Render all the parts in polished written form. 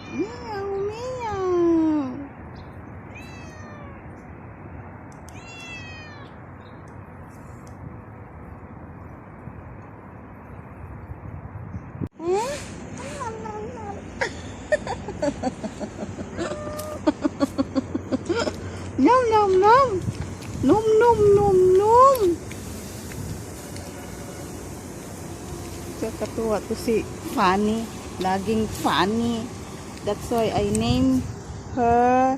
Meow, meow. Eh? Nom nom nom. Nom nom nom nom. Katuwa to si Fannie. Laging Fannie. That's why I named her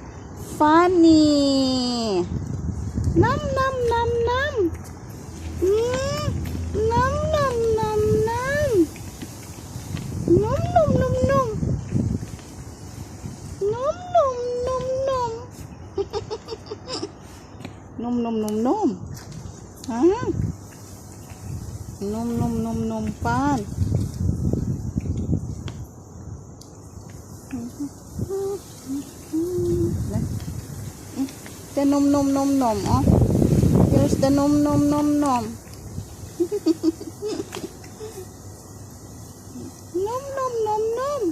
Fannie. Nom nom nom nom. Nom nom nom nom. Nom nom nom nom. Nom nom nom nom. Nom nom nom nom. Ha? Nom nom nom nom pan. The nom nom nom nom. Oh, here's the nom nom nom nom. Nom nom nom nom.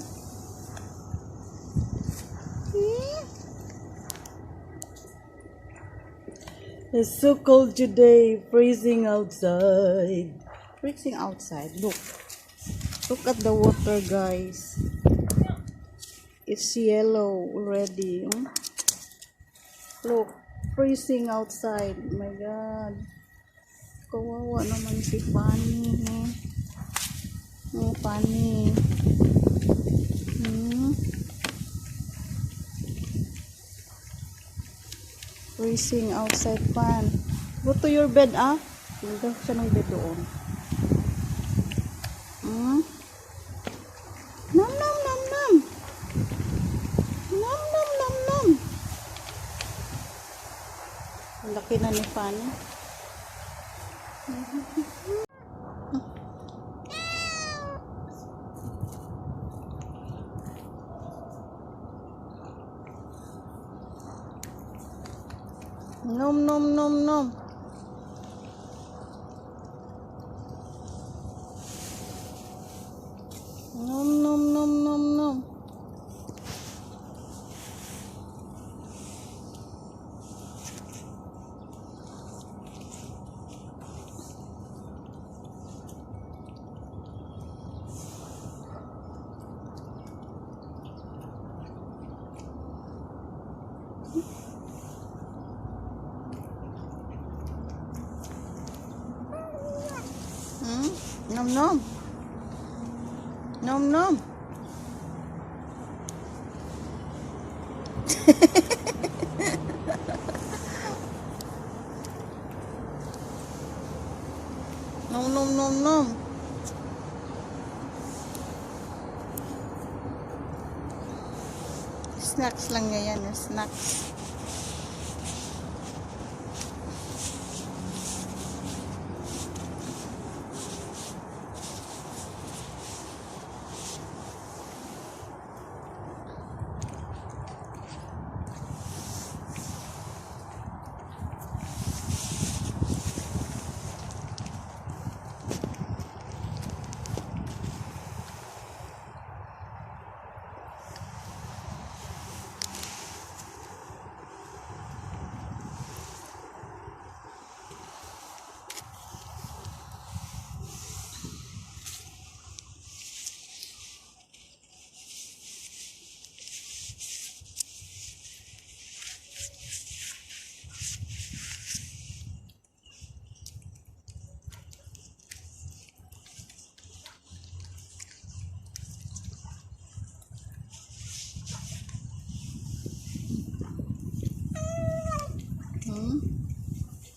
It's so cold today, freezing outside. Freezing outside. Look at the water, guys. It's yellow already. Look, freezing outside. Oh my God. Kawawa naman si Fannie. Oh, Fannie. Freezing outside, Fan. Go to your bed, ah. Tingnan siya ng bed doon. Nom nom nom nom. Nom nom nom nom. Ang laki na ni Fannie. Nom nom nom nom. Nom nom nom nom nom. Nom nom. Nom nom. Nom nom nom nom. Snacks lang niya yan, snacks.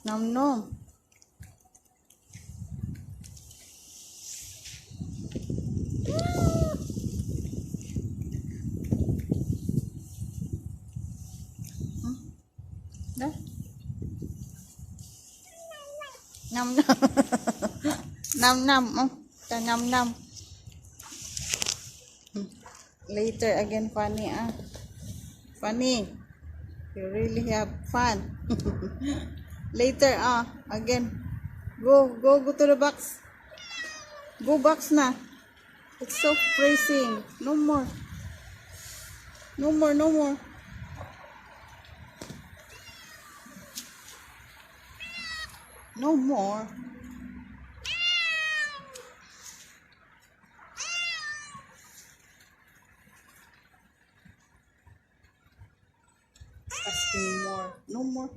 Nomnom. Dah. Nomnom. Nomnom. Nomnom. Later again, Fannie. Fannie, you really have fun. Later, again. Go to the box. Go box na. It's so freezing. No more. No more, no more. No more. Asking more. No more.